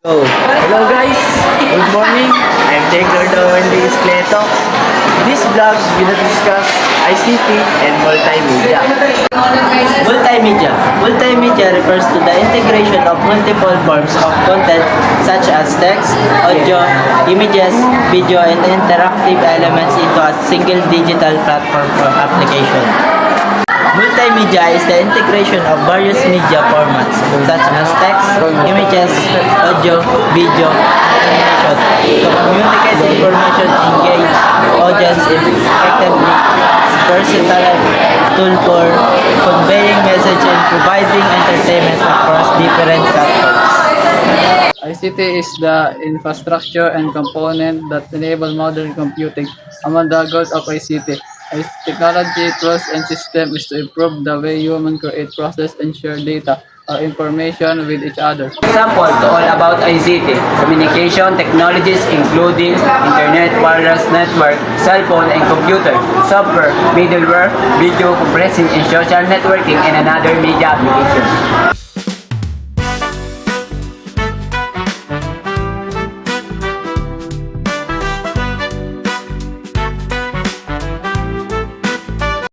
Hello guys, good morning. I'm Jacob Wendy Iscleto. This vlog will discuss ICT and multimedia. Multimedia refers to the integration of multiple forms of content such as text, audio, images, video, and interactive elements into a single digital platform for application. Multimedia is the integration of various media formats such as text, images, audio, video, and animation to communicate information, engage audience effectively. It's versatile tool for conveying message and providing entertainment across different platforms. ICT is the infrastructure and component that enable modern computing. Among the goals of ICT is technology, tools, and system is to improve the way humans create, process, and share data or information with each other. Example to all about ICT, communication technologies including internet, wireless network, cell phone and computer, software, middleware, video conferencing and social networking and another media application.